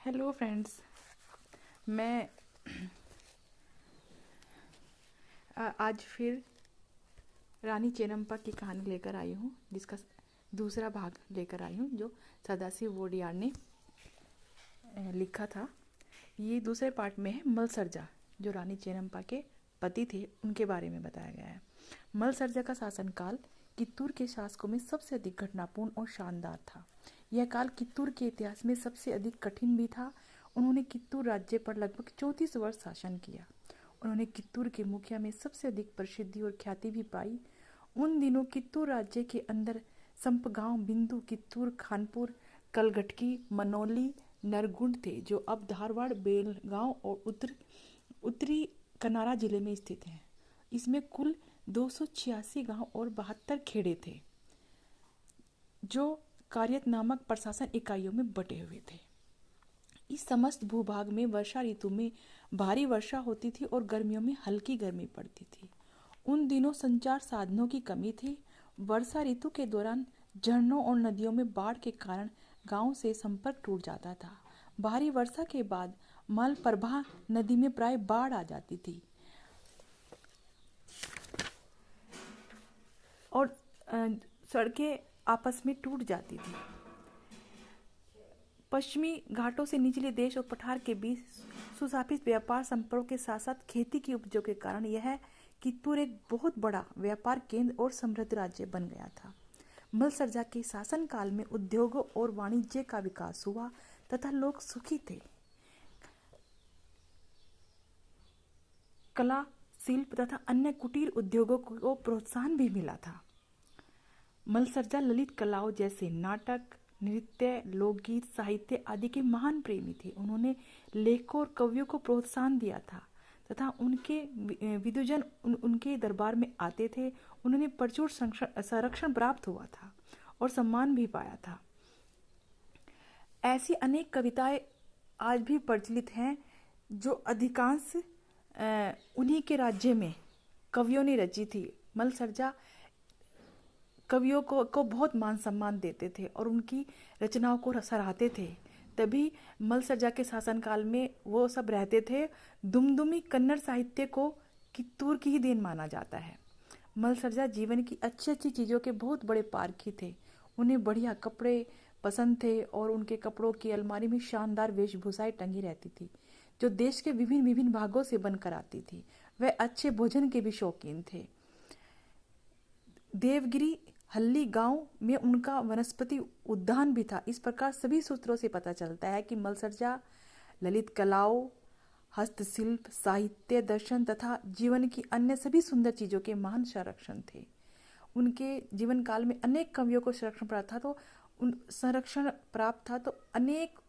Hello friends. मैं आज फिर रानी चेन्नम्पा की कहानी लेकर आई हूँ, जिसका दूसरा भाग लेकर आई हूँ, जो सदाशिव वोडियार ने लिखा था। ये दूसरे पार्ट में है मलसरजा, जो रानी चेन्नम्पा के पति थे, उनके बारे में बताया गया है। मलसरजा का शासनकाल कित्तूर के शासकों में सबसे अधिक घटनापूर्ण और शानदार था। यह काल कित्तूर के इतिहास में सबसे अधिक कठिन भी था। उन्होंने कित्तूर राज्य पर लगभग 34 वर्ष शासन किया। उन्होंने कित्तूर के मुखिया में सबसे अधिक प्रसिद्धि और ख्याति भी पाई। उन दिनों कित्तूर राज्य के अंदर संपगांव, बिंदु, कित्तूर, खानपुर, कलघटकी, मनौली, नरगुंड थे, जो अब धारवाड़, बेलगांव और उत्तरी कनारा जिले में स्थित हैं। इसमें कुल 286 गांव और 72 खेड़े थे, जो कार्यत नामक प्रशासन इकाइयों में बटे हुए थे। इस समस्त भूभाग में वर्षा ऋतु में भारी वर्षा होती थी और गर्मियों में हल्की गर्मी पड़ती थी। उन दिनों संचार साधनों की कमी थी। वर्षा ऋतु के दौरान झरनों और नदियों में बाढ़ के कारण गांव से संपर्क टूट जाता था। भारी वर्षा के बाद मलप्रभा नदी में प्राय बाढ़ आ जाती थी और सड़कें आपस में टूट जाती थी। पश्चिमी घाटों से निचले देश और पठार के बीच सुस्थापित व्यापार संपर्क के साथ साथ खेती की उपजों के कारण यह कित्तूर एक बहुत बड़ा व्यापार केंद्र और समृद्ध राज्य बन गया था। मलसरजा के शासनकाल में उद्योगों और वाणिज्य का विकास हुआ तथा लोग सुखी थे। कला, शिल्प तथा अन्य कुटीर उद्योगों को प्रोत्साहन भी मिला था। मलसरजा ललित कलाओं जैसे नाटक, नृत्य, लोकगीत, साहित्य आदि के महान प्रेमी थे। उन्होंने लेखकों और कवियों को प्रोत्साहन दिया था तथा उनके विद्वजन उनके दरबार में आते थे। उन्होंने प्रचुर संरक्षण प्राप्त हुआ था और सम्मान भी पाया था। ऐसी अनेक कविताएं आज भी प्रचलित हैं, जो अधिकांश उन्हीं के राज्य में कवियों ने रची थी। मलसरजा कवियों को बहुत मान सम्मान देते थे और उनकी रचनाओं को सराहते थे। तभी मलसरजा के शासनकाल में वो सब रहते थे। दुमदुमी कन्नड़ साहित्य को कित्तूर की ही देन माना जाता है। मलसरजा जीवन की अच्छी अच्छी चीज़ों के बहुत बड़े पारखी थे। उन्हें बढ़िया कपड़े पसंद थे और उनके कपड़ों की अलमारी में शानदार वेशभूषाएं टंगी रहती थी, जो देश के विभिन्न विभिन्न भागों से बनकर आती थी। वह अच्छे भोजन के भी शौकीन थे। देवगिरी हल्ली गांव में उनका वनस्पति उद्यान भी था। इस प्रकार सभी सूत्रों से पता चलता है कि मलसरजा ललित कलाओं, हस्तशिल्प, साहित्य, दर्शन तथा जीवन की अन्य सभी सुंदर चीज़ों के महान संरक्षण थे। उनके जीवन काल में अनेक कवियों को संरक्षण प्राप्त था, तो अनेक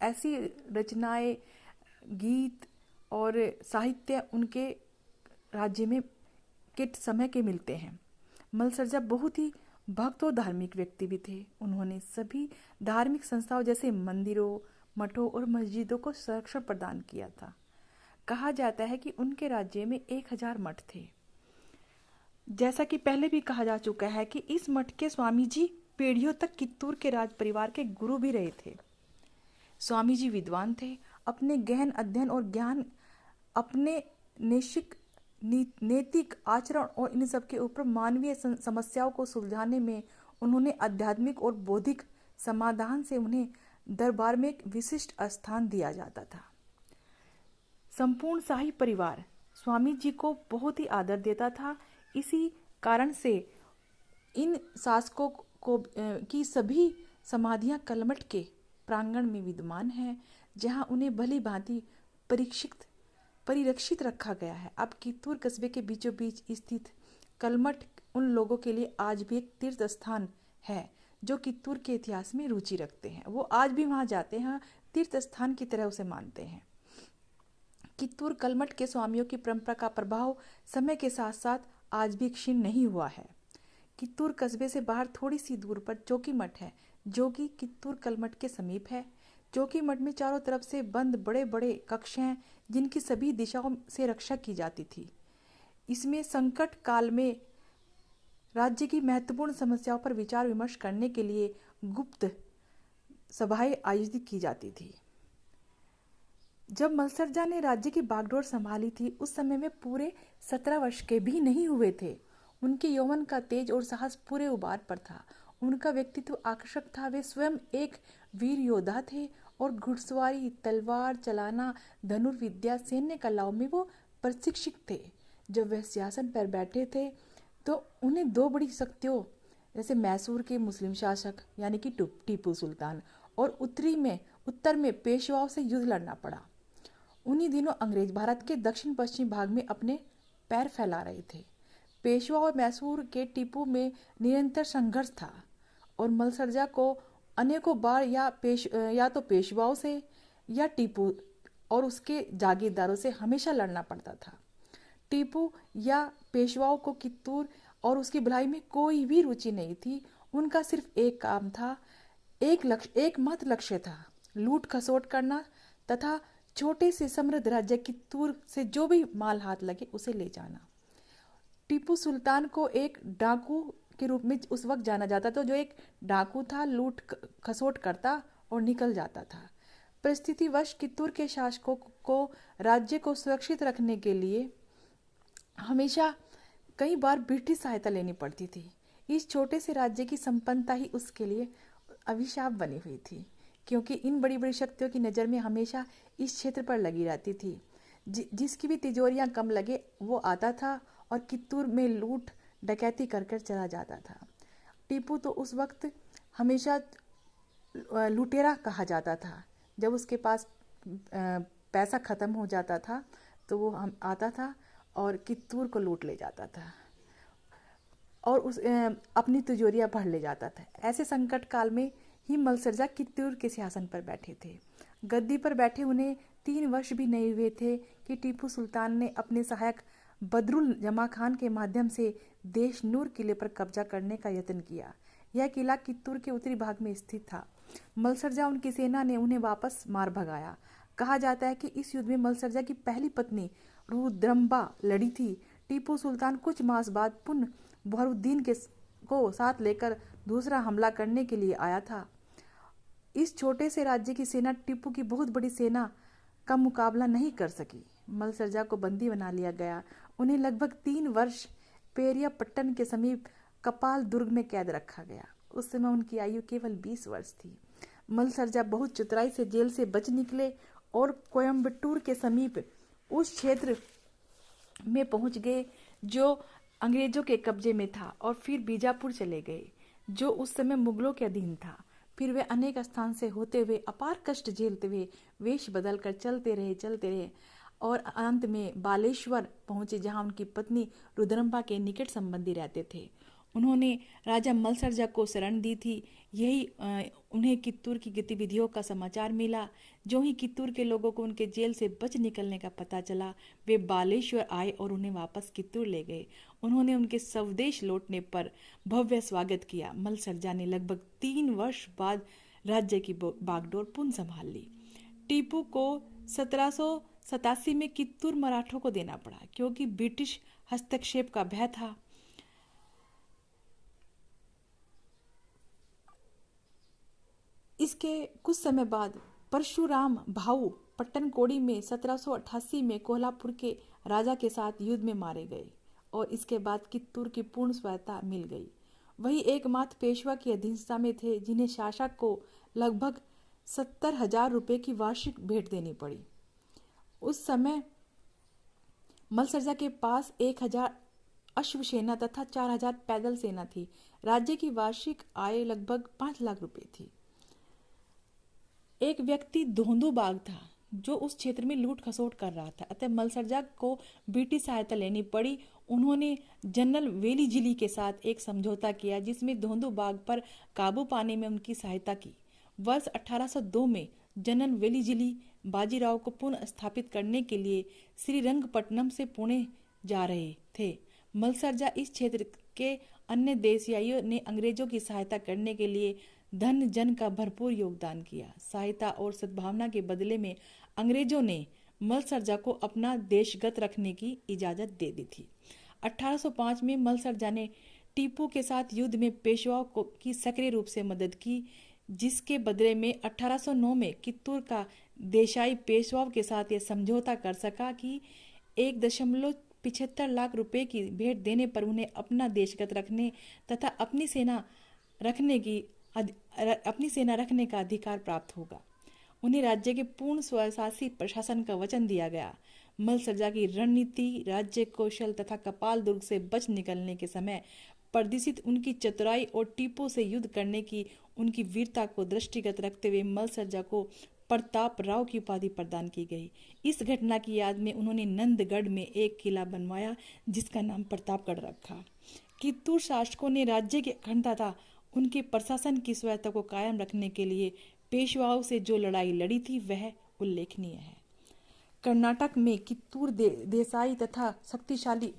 ऐसी रचनाएं, गीत और साहित्य उनके राज्य में के समय के मिलते हैं। मलसरजा बहुत ही भक्त और धार्मिक व्यक्ति भी थे। उन्होंने सभी धार्मिक संस्थाओं जैसे मंदिरों, मठों और मस्जिदों को संरक्षण प्रदान किया था। कहा जाता है कि उनके राज्य में 1000 मठ थे। जैसा कि पहले भी कहा जा चुका है कि इस मठ के स्वामी जी पीढ़ियों तक कित्तूर के राज परिवार के गुरु भी रहे थे। स्वामी जी विद्वान थे। अपने गहन अध्ययन और ज्ञान, अपने नैतिक आचरण और इन सब के ऊपर मानवीय समस्याओं को सुलझाने में उन्होंने आध्यात्मिक और बौद्धिक समाधान से उन्हें दरबार में एक विशिष्ट स्थान दिया जाता था। संपूर्ण शाही परिवार स्वामी जी को बहुत ही आदर देता था। इसी कारण से इन शासकों को की सभी समाधियां कलमठ के प्रांगण में विद्यमान हैं, जहां उन्हें भली भांति परिरक्षित रखा गया है। अब कित्तूर कस्बे के बीचों बीच स्थित कलमठ उन लोगों के लिए आज भी एक तीर्थ स्थान है, जो कित्तूर के इतिहास में रुचि रखते हैं। वो आज भी वहां जाते हैं, तीर्थ स्थान की तरह उसे मानते हैं। कित्तूर कलमठ के स्वामियों की परंपरा का प्रभाव समय के साथ साथ आज भी क्षीण नहीं हुआ है। कित्तूर कस्बे से बाहर थोड़ी सी दूर पर चौकी मठ है, जो कि कित्तूर कलमठ के समीप है। चौकी मठ में चारों तरफ से बंद बड़े बड़े कक्ष हैं, जिनकी सभी दिशाओं से रक्षा की जाती थी। इसमें संकट काल में राज्य की महत्वपूर्ण समस्याओं पर विचार विमर्श करने के लिए गुप्त सभाएं आयोजित की जाती थी। जब मलसरजा ने राज्य की बागडोर संभाली थी उस समय में पूरे 17 वर्ष के भी नहीं हुए थे। उनके यौवन का तेज और साहस पूरे उबार पर था। उनका व्यक्तित्व आकर्षक था। वे स्वयं एक वीर योद्धा थे और घुड़सवारी, तलवार चलाना, धनुर्विद्या, सैन्य कलाओं में वो प्रशिक्षित थे। जब वह सिंहासन पर बैठे थे तो उन्हें दो बड़ी शक्तियों जैसे मैसूर के मुस्लिम शासक यानी कि टीपू सुल्तान और उत्तर में पेशवाओं से युद्ध लड़ना पड़ा। उन्हीं दिनों अंग्रेज भारत के दक्षिण पश्चिम भाग में अपने पैर फैला रहे थे। पेशवा और मैसूर के टीपू में निरंतर संघर्ष था और मलसरजा को अनेकों बार या तो पेशवाओं से या टीपू और उसके जागीरदारों से हमेशा लड़ना पड़ता था। टीपू या पेशवाओं को कित्तूर और उसकी भलाई में कोई भी रुचि नहीं थी। उनका सिर्फ एक काम था, एकमात्र लक्ष्य था, लूट खसोट करना तथा छोटे से समृद्ध राज्य कित्तूर से जो भी माल हाथ लगे उसे ले जाना। टीपू सुल्तान को एक डाकू के रूप में उस वक्त जाना जाता था, जो एक डाकू था, लूट खसोट करता और निकल जाता था। परिस्थितिवश कित्तूर के शासकों को राज्य को सुरक्षित रखने के लिए हमेशा कई बार ब्रिटिश सहायता लेनी पड़ती थी। इस छोटे से राज्य की संपन्नता ही उसके लिए अभिशाप बनी हुई थी, क्योंकि इन बड़ी बड़ी शक्तियों की नज़र में हमेशा इस क्षेत्र पर लगी रहती थी। जिसकी भी तिजोरियां कम लगे वो आता था और कित्तूर में लूट डकैती कर कर चला जाता था। टीपू तो उस वक्त हमेशा लुटेरा कहा जाता था। जब उसके पास पैसा ख़त्म हो जाता था तो वो आता था और कित्तूर को लूट ले जाता था और अपनी तिजोरियां भर ले जाता था। ऐसे संकट काल में ही मलसरजा कित्तूर के सिंहासन पर बैठे थे। गद्दी पर बैठे उन्हें 3 वर्ष भी नहीं हुए थे कि टीपू सुल्तान ने अपने सहायक बदरुल जमा खान के माध्यम से देशनूर किले पर कब्जा करने का यत्न किया। यह किला कित्तूर के उत्तरी भाग में स्थित था। मलसरजा उनकी सेना ने उन्हें वापस मार भगाया। कहा जाता है कि इस युद्ध में मलसरजा की पहली पत्नी रुद्रम्बा लड़ी थी। टीपू सुल्तान कुछ मास बाद पुनः बहरुद्दीन को साथ लेकर दूसरा हमला करने के लिए आया था। इस छोटे से राज्य की सेना टीपू की बहुत बड़ी सेना का मुकाबला नहीं कर सकी। मलसरजा को बंदी बना लिया गया। उन्हें लगभग 3 वर्ष पेरिया पट्टन के समीप कपाल दुर्ग में कैद रखा गया। उस समय उनकी आयु केवल 20 वर्ष थी। मलसरजा बहुत चतुराई से जेल से बच निकले और कोयम्बटूर के समीप उस क्षेत्र में पहुंच गए जो अंग्रेजों के कब्जे में था और फिर बीजापुर चले गए जो उस समय मुगलों के अधीन था। फिर वे अनेक स्थान से होते हुए अपार कष्ट झेलते हुए वेश बदल कर चलते रहे और अंत में बालेश्वर पहुंचे, जहां उनकी पत्नी रुद्रम्बा के निकट संबंधी रहते थे। उन्होंने राजा मलसरजा को शरण दी थी। यही उन्हें कित्तूर की गतिविधियों का समाचार मिला। जो ही कित्तूर के लोगों को उनके जेल से बच निकलने का पता चला, वे बालेश्वर आए और उन्हें वापस कित्तूर ले गए। उन्होंने उनके स्वदेश लौटने पर भव्य स्वागत किया। मलसरजा ने लगभग 3 वर्ष बाद राज्य की बागडोर पुनः संभाल ली। टीपू को 1787 में कित्तूर मराठों को देना पड़ा क्योंकि ब्रिटिश हस्तक्षेप का भय था। इसके कुछ समय बाद परशुराम भाऊ पट्टनकोड़ी में 1788 में कोल्हापुर के राजा के साथ युद्ध में मारे गए और इसके बाद कित्तूर की पूर्ण स्वायत्तता मिल गई। वही एकमात्र पेशवा की अधीनता में थे जिन्हें शासक को लगभग 70,000 रुपये की वार्षिक भेंट देनी पड़ी। उस समय मलसरजा के पास 1,000 अश्व सेना तथा 4,000 पैदल सेना थी। राज्य की वार्षिक आय लगभग 5 लाख रुपए थी। एक व्यक्ति धोंदू बाग था जो उस क्षेत्र में लूट खसोट कर रहा था, अतः मलसरजा को ब्रिटिश सहायता लेनी पड़ी। उन्होंने जनरल वेलीजिली के साथ एक समझौता किया जिसमें धोंदू बाग पर काबू पाने में उनकी सहायता की। वर्ष 1802 में जनरल वेलीजिली बाजीराव को पुनः स्थापित करने के लिए श्रीरंगपट्टनम से पुणे जा रहे थे। मलसरजा इस क्षेत्र के अन्य देशवासियों ने अंग्रेजों की सहायता करने के लिए धन जन का भरपूर योगदान किया। सहायता और सद्भावना के बदले में अंग्रेजों ने मलसरजा को अपना देशगत रखने की इजाजत दे दी थी। 1805 में मलसरजा ने टीपू के साथ युद्ध में पेशवाओं की सक्रिय रूप से मदद की। जिसके बदले में 1809 में कित्तूर का देसाई पेशवाओं के साथ यह समझौता कर सका कि 1.75 लाख रुपए की भेंट देने पर उन्हें अपना देशगत रखने तथा अपनी सेना रखने का अधिकार प्राप्त होगा। उन्हें राज्य के पूर्ण स्वशासी प्रशासन का वचन दिया गया। मलसरजा की रणनीति, राज्य कौशल तथा कपाल दुर्ग से बच निकलने के समय प्रदर्शित उनकी चतुराई और टीपू से युद्ध करने की उनकी वीरता को दृष्टिगत रखते हुए मलसरजा को प्रताप राव की उपाधि प्रदान की गई। इस घटना की याद में उन्होंने नंदगढ़ में एक किला बनवाया जिसका नाम प्रतापगढ़ रखा। कित्तूर शासकों ने राज्य की अखंडता तथा उनके प्रशासन की स्वायत्ता को कायम रखने के लिए पेशवाओं से जो लड़ाई लड़ी थी वह उल्लेखनीय है। कर्नाटक में कित्तूर देसाई तथा शक्तिशाली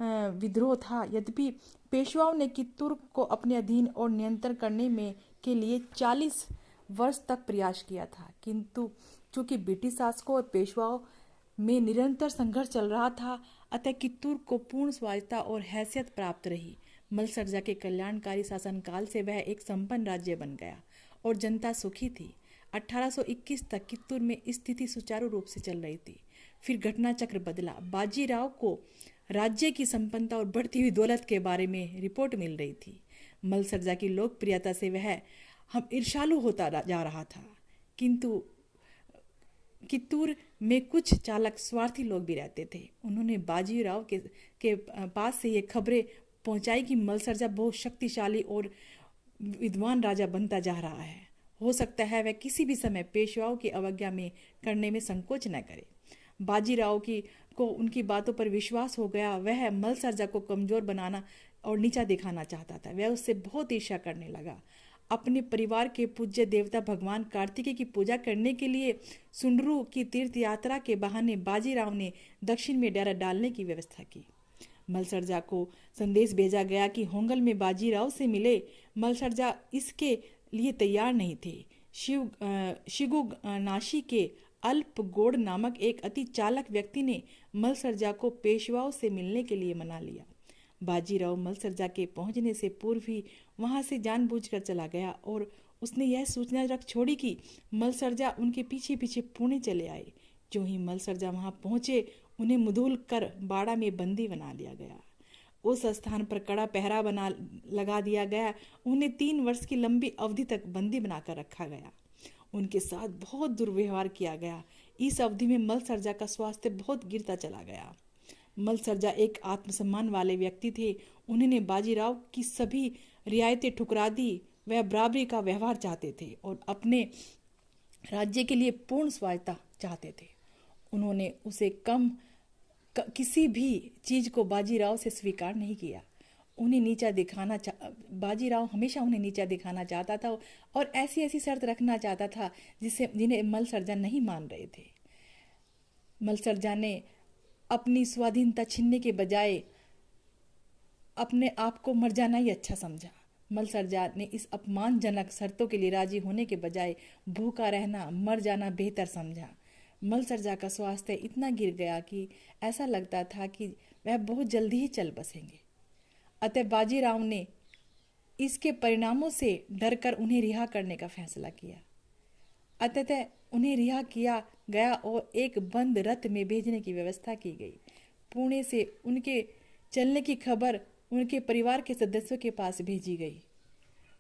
विद्रोह था। यद्यपि पेशवाओं ने कित्तूर को अपने अधीन और नियंत्रण करने में के लिए 40 वर्ष तक प्रयास किया था, किंतु चूंकि ब्रिटिश शासकों और पेशवाओं में निरंतर संघर्ष चल रहा था, अतः कित्तूर को पूर्ण स्वायत्तता और हैसियत प्राप्त रही। मलसरजा के कल्याणकारी शासनकाल से वह एक संपन्न राज्य बन गया और जनता सुखी थी। 1821 तक कित्तूर में स्थिति सुचारू रूप से चल रही थी। फिर घटना चक्र बदला। बाजीराव को राज्य की संपन्नता और बढ़ती हुई दौलत के बारे में रिपोर्ट मिल रही थी। मलसरजा की लोकप्रियता से वह हम ईर्ष्यालु होता जा रहा था, किंतु कित्तूर में कुछ चालक स्वार्थी लोग भी रहते थे। उन्होंने बाजीराव के पास से ये खबरें पहुंचाई कि मलसरजा बहुत शक्तिशाली और विद्वान राजा बनता जा रहा है। हो सकता है वह किसी भी समय पेशवाओं की अवज्ञा में करने में संकोच न करे। बाजीराव को उनकी बातों पर विश्वास हो गया। वह मलसरजा को कमजोर बनाना और नीचा दिखाना चाहता था। वह उससे बहुत ईर्ष्या करने लगा। अपने परिवार के पूज्य देवता भगवान कार्तिकेय की पूजा करने के लिए सुंडरू की तीर्थ यात्रा के बहाने बाजीराव ने दक्षिण में डेरा डालने की व्यवस्था की। मलसरजा को संदेश भेजा गया कि होंगल में बाजीराव से मिले। मलसरजा इसके लिए तैयार नहीं थे। शिगुनाशी के अल्पगोड़ नामक एक अति चालक व्यक्ति ने मलसरजा को पेशवाओं से मिलने के लिए मना लिया। बाजीराव मलसरजा के पहुंचने से पूर्व ही वहां से जानबूझकर चला गया और उसने यह सूचना रख छोड़ी कि मलसरजा उनके पीछे पीछे पुणे चले आए। जो ही मलसरजा वहां पहुंचे, उन्हें मुधूल कर बाड़ा में बंदी बना लिया गया। उस स्थान पर कड़ा पहरा लगा दिया गया। उन्हें 3 वर्ष की लंबी अवधि तक बंदी बनाकर रखा गया। उनके साथ बहुत दुर्व्यवहार किया गया। इस अवधि में मलसरजा का स्वास्थ्य बहुत गिरता चला गया। मलसरजा एक आत्मसम्मान वाले व्यक्ति थे। उन्होंने बाजीराव की सभी रियायतें ठुकरा दी। वह बराबरी का व्यवहार चाहते थे और अपने राज्य के लिए पूर्ण स्वायत्तता चाहते थे। उन्होंने उसे किसी भी चीज को बाजीराव से स्वीकार नहीं किया। बाजीराव हमेशा उन्हें नीचा दिखाना चाहता था और ऐसी ऐसी शर्त रखना चाहता था जिन्हें मलसरजा नहीं मान रहे थे। मलसरजा ने अपनी स्वाधीनता छीनने के बजाय अपने आप को मर जाना ही अच्छा समझा। मलसरजा ने इस अपमानजनक शर्तों के लिए राजी होने के बजाय भूखा रहना, मर जाना बेहतर समझा। मलसरजा का स्वास्थ्य इतना गिर गया कि ऐसा लगता था कि वह बहुत जल्दी ही चल बसेंगे। अतः बाजीराव ने इसके परिणामों से डरकर उन्हें रिहा करने का फैसला किया। अतः उन्हें रिहा किया गया और एक बंद रथ में भेजने की व्यवस्था की गई। पुणे से उनके चलने की खबर उनके परिवार के सदस्यों के पास भेजी गई।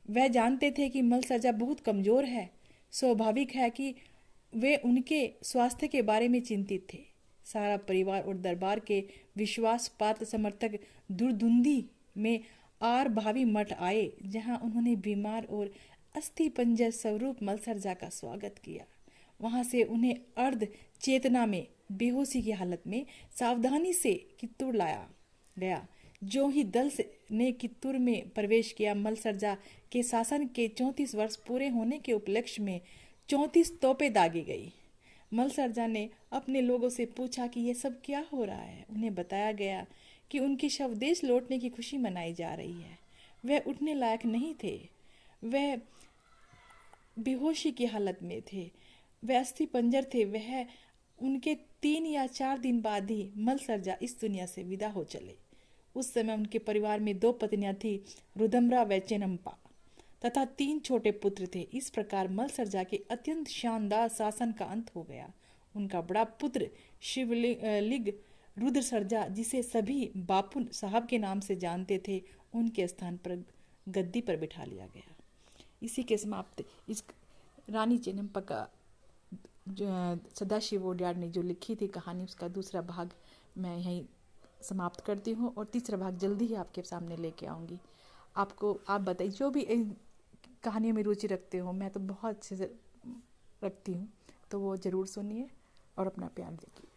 वह जानते थे कि मलसरजा बहुत कमजोर है। स्वाभाविक है कि वे उनके स्वास्थ्य के बारे में चिंतित थे। सारा परिवार और दरबार के विश्वास पात्र समर्थक दुर्दुंदी में आर भावी मठ आए, जहां उन्होंने बीमार और अस्थि पंजर स्वरूप मलसरजा का स्वागत किया। वहां से उन्हें अर्ध चेतना में बेहोशी की हालत में सावधानी से कित्तूर लाया गया। जो ही दल ने कित्तूर में प्रवेश किया, मलसरजा के शासन के 34 वर्ष पूरे होने के उपलक्ष्य में 34 तोपें दागी गई। मलसरजा ने अपने लोगों से पूछा कि यह सब क्या हो रहा है। उन्हें बताया गया कि उनके स्वदेश लौटने की खुशी मनाई जा रही है। वह उठने लायक नहीं थे। वह बेहोशी की हालत में थे। वह अस्थि पंजर थे। वह उनके 3 या 4 दिन बाद ही मलसरजा इस दुनिया से विदा हो चले। उस समय उनके परिवार में 2 पत्नियां थी, रुदम्रा व चेनम्पा। तथा 3 छोटे पुत्र थे। इस प्रकार मलसरजा के अत्यंत शानदार शासन का अंत हो गया। उनका बड़ा पुत्र शिवलिंग रुद्र सरजा, जिसे सभी बापू साहब के नाम से जानते थे, उनके स्थान पर गद्दी पर बिठा लिया गया। इसी के समाप्त इस रानी चेन्नम्पा का सदाशिव वोडियार ने जो लिखी थी कहानी, उसका दूसरा भाग मैं यहीं समाप्त करती हूँ और तीसरा भाग जल्दी ही आपके सामने लेके आऊँगी। आप बताइए, जो भी कहानियों में रुचि रखते हो, मैं तो बहुत अच्छे से रखती हूँ, तो वो ज़रूर सुनिए और अपना प्यार दीजिए।